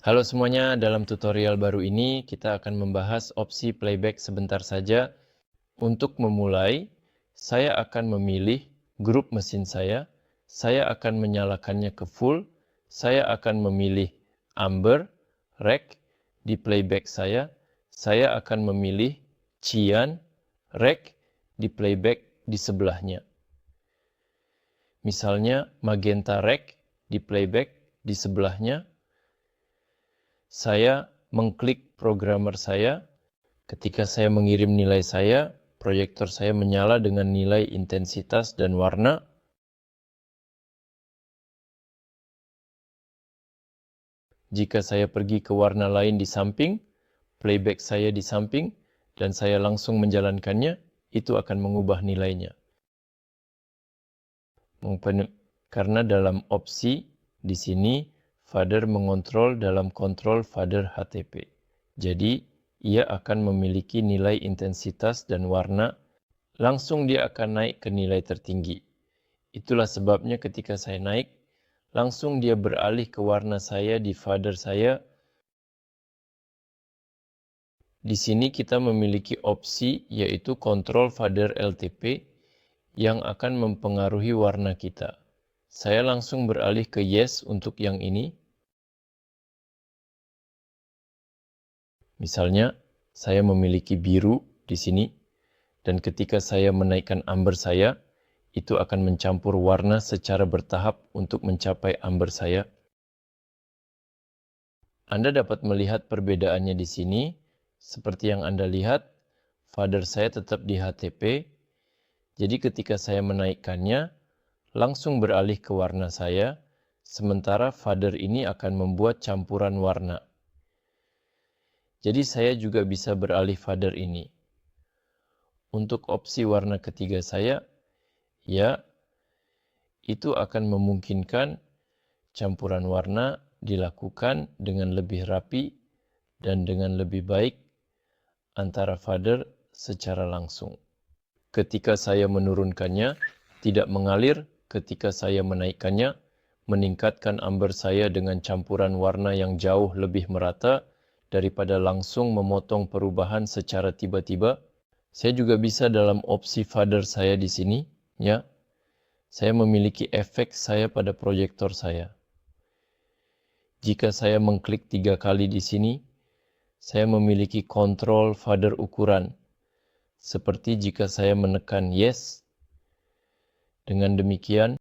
Halo semuanya, dalam tutorial baru ini kita akan membahas opsi playback sebentar saja. Untuk memulai, saya akan memilih grup mesin saya akan menyalakannya ke full, saya akan memilih Amber, Rec di playback saya akan memilih Cyan, Rec di playback di sebelahnya. Misalnya Magenta Rec di playback di sebelahnya. Saya mengklik programmer saya. Ketika saya mengirim nilai saya, proyektor saya menyala dengan nilai intensitas dan warna. Jika saya pergi ke warna lain di samping, playback saya di samping, dan saya langsung menjalankannya, itu akan mengubah nilainya. Karena dalam opsi di sini, fader mengontrol dalam kontrol fader HTP. Jadi, ia akan memiliki nilai intensitas dan warna, langsung dia akan naik ke nilai tertinggi. Itulah sebabnya ketika saya naik, langsung dia beralih ke warna saya di fader saya. Di sini kita memiliki opsi yaitu kontrol fader LTP yang akan mempengaruhi warna kita. Saya langsung beralih ke yes untuk yang ini. Misalnya, saya memiliki biru di sini, dan ketika saya menaikkan amber saya, itu akan mencampur warna secara bertahap untuk mencapai amber saya. Anda dapat melihat perbedaannya di sini. Seperti yang Anda lihat, fader saya tetap di HTP. Jadi ketika saya menaikkannya, langsung beralih ke warna saya, sementara fader ini akan membuat campuran warna. Jadi saya juga bisa beralih fader ini. Untuk opsi warna ketiga saya, ya, itu akan memungkinkan campuran warna dilakukan dengan lebih rapi dan dengan lebih baik antara fader secara langsung. Ketika saya menurunkannya, tidak mengalir. Ketika saya menaikkannya, meningkatkan amber saya dengan campuran warna yang jauh lebih merata daripada langsung memotong perubahan secara tiba-tiba. Saya juga bisa dalam opsi fader saya di sini, ya. Saya memiliki efek saya pada proyektor saya. Jika saya mengklik 3 kali di sini, saya memiliki kontrol fader ukuran. Seperti jika saya menekan yes, dengan demikian,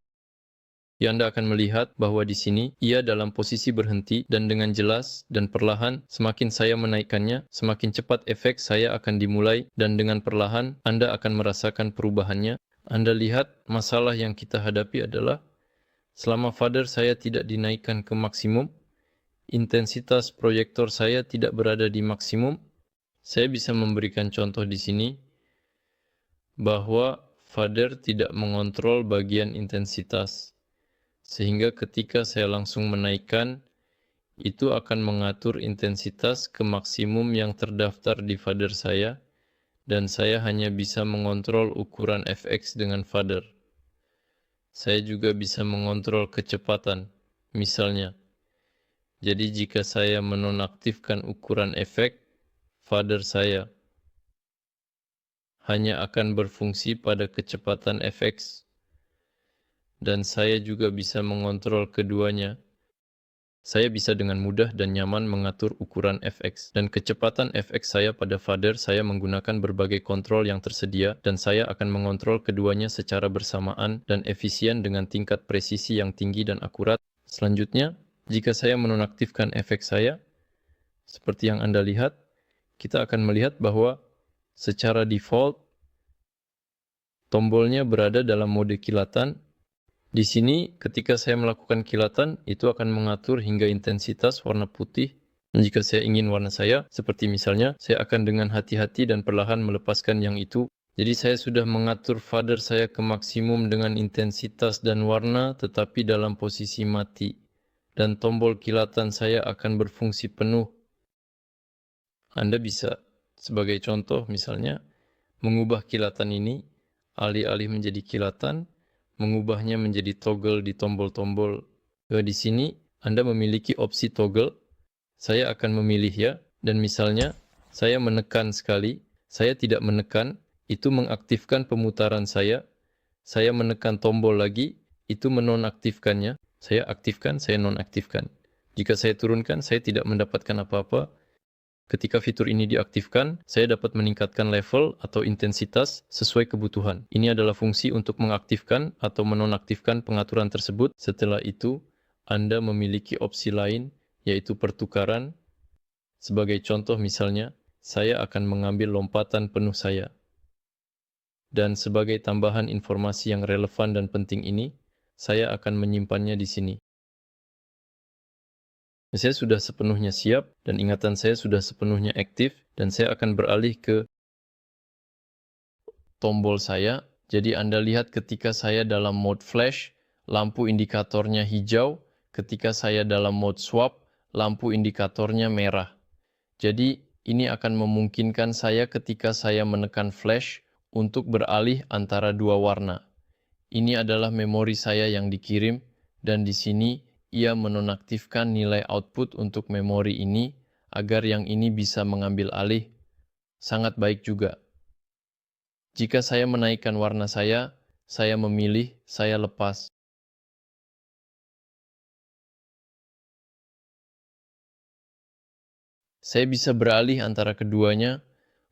Anda akan melihat bahwa di sini ia dalam posisi berhenti dan dengan jelas dan perlahan semakin saya menaikkannya, semakin cepat efek saya akan dimulai dan dengan perlahan Anda akan merasakan perubahannya. Anda lihat masalah yang kita hadapi adalah selama fader saya tidak dinaikkan ke maksimum, intensitas proyektor saya tidak berada di maksimum. Saya bisa memberikan contoh di sini bahwa fader tidak mengontrol bagian intensitas. Sehingga ketika saya langsung menaikkan, itu akan mengatur intensitas ke maksimum yang terdaftar di fader saya, dan saya hanya bisa mengontrol ukuran FX dengan fader. Saya juga bisa mengontrol kecepatan, misalnya. Jadi jika saya menonaktifkan ukuran efek, fader saya hanya akan berfungsi pada kecepatan FX. Dan saya juga bisa mengontrol keduanya. Saya bisa dengan mudah dan nyaman mengatur ukuran FX dan kecepatan FX saya pada fader saya menggunakan berbagai kontrol yang tersedia dan saya akan mengontrol keduanya secara bersamaan dan efisien dengan tingkat presisi yang tinggi dan akurat. Selanjutnya, jika saya menonaktifkan efek saya, seperti yang Anda lihat, kita akan melihat bahwa secara default, tombolnya berada dalam mode kilatan. Di sini, ketika saya melakukan kilatan, itu akan mengatur hingga intensitas warna putih. Dan jika saya ingin warna saya, seperti misalnya, saya akan dengan hati-hati dan perlahan melepaskan yang itu. Jadi saya sudah mengatur fader saya ke maksimum dengan intensitas dan warna, tetapi dalam posisi mati. Dan tombol kilatan saya akan berfungsi penuh. Anda bisa, sebagai contoh misalnya, mengubah kilatan ini, alih-alih menjadi kilatan, mengubahnya menjadi toggle di tombol-tombol. Di sini, Anda memiliki opsi toggle. saya akan memilih ya, dan misalnya saya menekan sekali, saya tidak menekan, itu mengaktifkan pemutaran saya menekan tombol lagi, itu menonaktifkannya, saya aktifkan, saya nonaktifkan. Jika saya turunkan, saya tidak mendapatkan apa-apa. Ketika fitur ini diaktifkan, saya dapat meningkatkan level atau intensitas sesuai kebutuhan. Ini adalah fungsi untuk mengaktifkan atau menonaktifkan pengaturan tersebut. Setelah itu, Anda memiliki opsi lain, yaitu pertukaran. Sebagai contoh misalnya, saya akan mengambil lompatan penuh saya. Dan sebagai tambahan informasi yang relevan dan penting ini, saya akan menyimpannya di sini. Saya sudah sepenuhnya siap dan ingatan saya sudah sepenuhnya aktif dan saya akan beralih ke tombol saya. Jadi Anda lihat ketika saya dalam mode flash, lampu indikatornya hijau. Ketika saya dalam mode swap, lampu indikatornya merah. Jadi ini akan memungkinkan saya ketika saya menekan flash untuk beralih antara dua warna. Ini adalah memori saya yang dikirim dan di sini ia menonaktifkan nilai output untuk memori ini agar yang ini bisa mengambil alih. Sangat baik juga. Jika saya menaikkan warna saya memilih, saya lepas. Saya bisa beralih antara keduanya.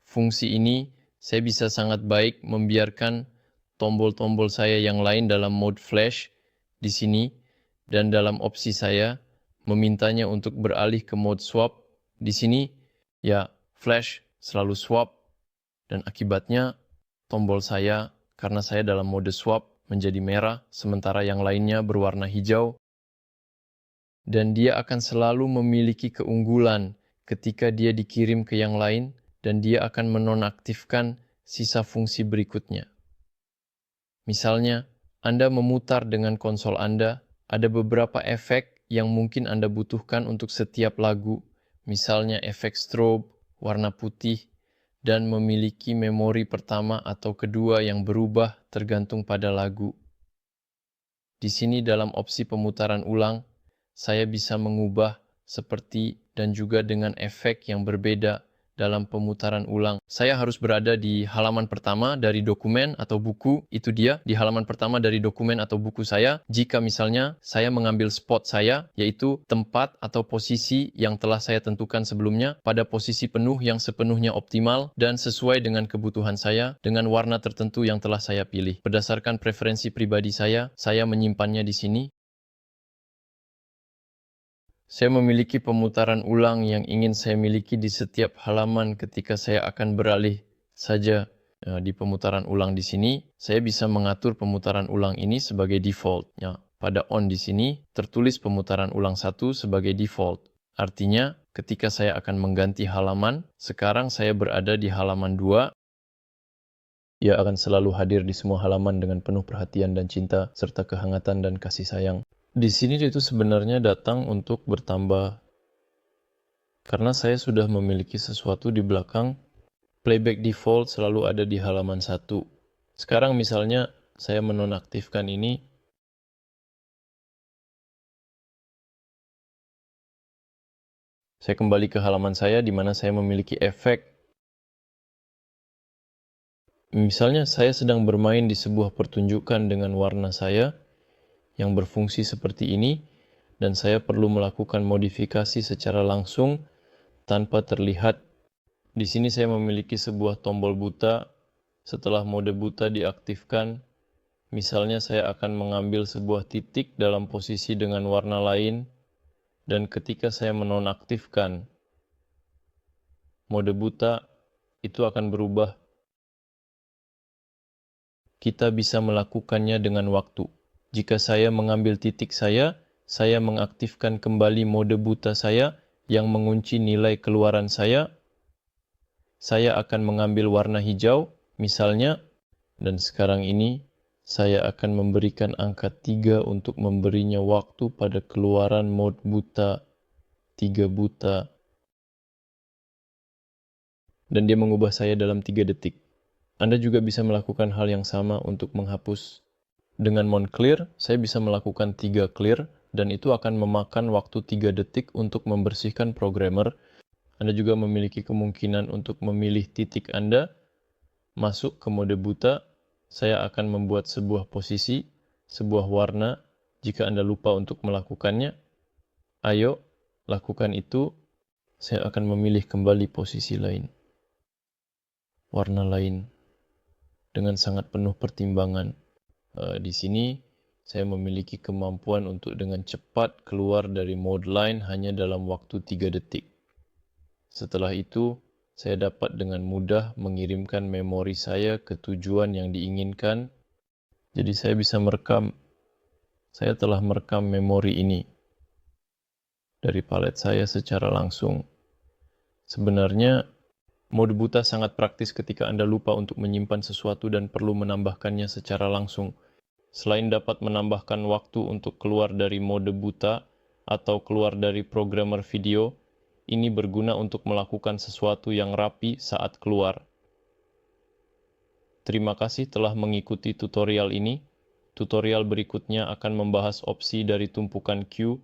Fungsi ini saya bisa sangat baik membiarkan tombol-tombol saya yang lain dalam mode flash di sini dan dalam opsi saya memintanya untuk beralih ke mode swap di sini ya flash selalu swap dan akibatnya tombol saya karena saya dalam mode swap menjadi merah sementara yang lainnya berwarna hijau dan dia akan selalu memiliki keunggulan ketika dia dikirim ke yang lain dan dia akan menonaktifkan sisa fungsi berikutnya. Misalnya, Anda memutar dengan konsol Anda, ada beberapa efek yang mungkin Anda butuhkan untuk setiap lagu, misalnya efek strobe, warna putih, dan memiliki memori pertama atau kedua yang berubah tergantung pada lagu. Di sini dalam opsi pemutaran ulang, saya bisa mengubah seperti dan juga dengan efek yang berbeda dalam pemutaran ulang. Saya harus berada di halaman pertama dari dokumen atau buku, itu dia, di halaman pertama dari dokumen atau buku saya. Jika misalnya saya mengambil spot saya, yaitu tempat atau posisi yang telah saya tentukan sebelumnya, pada posisi penuh yang sepenuhnya optimal dan sesuai dengan kebutuhan saya, dengan warna tertentu yang telah saya pilih. Berdasarkan preferensi pribadi saya menyimpannya di sini. Saya memiliki pemutaran ulang yang ingin saya miliki di setiap halaman ketika saya akan beralih saja di pemutaran ulang di sini. Saya bisa mengatur pemutaran ulang ini sebagai default. Ya, pada on di sini tertulis pemutaran ulang 1 sebagai default. Artinya ketika saya akan mengganti halaman, sekarang saya berada di halaman 2. Ia akan selalu hadir di semua halaman dengan penuh perhatian dan cinta serta kehangatan dan kasih sayang. Di sini itu sebenarnya datang untuk bertambah. Karena saya sudah memiliki sesuatu di belakang, playback default selalu ada di halaman 1. Sekarang misalnya saya menonaktifkan ini. Saya kembali ke halaman saya di mana saya memiliki efek. Misalnya saya sedang bermain di sebuah pertunjukan dengan warna saya yang berfungsi seperti ini dan saya perlu melakukan modifikasi secara langsung tanpa terlihat. Di sini saya memiliki sebuah tombol buta. Setelah mode buta diaktifkan, misalnya saya akan mengambil sebuah titik dalam posisi dengan warna lain dan ketika saya menonaktifkan mode buta, itu akan berubah. Kita bisa melakukannya dengan waktu. Jika saya mengambil titik saya mengaktifkan kembali mode buta saya yang mengunci nilai keluaran saya akan mengambil warna hijau, misalnya, dan sekarang ini saya akan memberikan angka 3 untuk memberinya waktu pada keluaran mode buta, 3 buta, dan dia mengubah saya dalam 3 detik. Anda juga bisa melakukan hal yang sama untuk menghapus. Dengan mode clear, saya bisa melakukan 3 clear dan itu akan memakan waktu 3 detik untuk membersihkan programmer. Anda juga memiliki kemungkinan untuk memilih titik Anda, masuk ke mode buta. Saya akan membuat sebuah posisi, sebuah warna. Jika Anda lupa untuk melakukannya, ayo lakukan itu. Saya akan memilih kembali posisi lain, warna lain, dengan sangat penuh pertimbangan. Di sini saya memiliki kemampuan untuk dengan cepat keluar dari mode line hanya dalam waktu 3 detik. Setelah itu, saya dapat dengan mudah mengirimkan memori saya ke tujuan yang diinginkan. Jadi saya bisa merekam. Saya telah merekam memori ini dari palet saya secara langsung. Sebenarnya, mode buta sangat praktis ketika Anda lupa untuk menyimpan sesuatu dan perlu menambahkannya secara langsung. Selain dapat menambahkan waktu untuk keluar dari mode buta atau keluar dari programmer video, ini berguna untuk melakukan sesuatu yang rapi saat keluar. Terima kasih telah mengikuti tutorial ini. Tutorial berikutnya akan membahas opsi dari tumpukan queue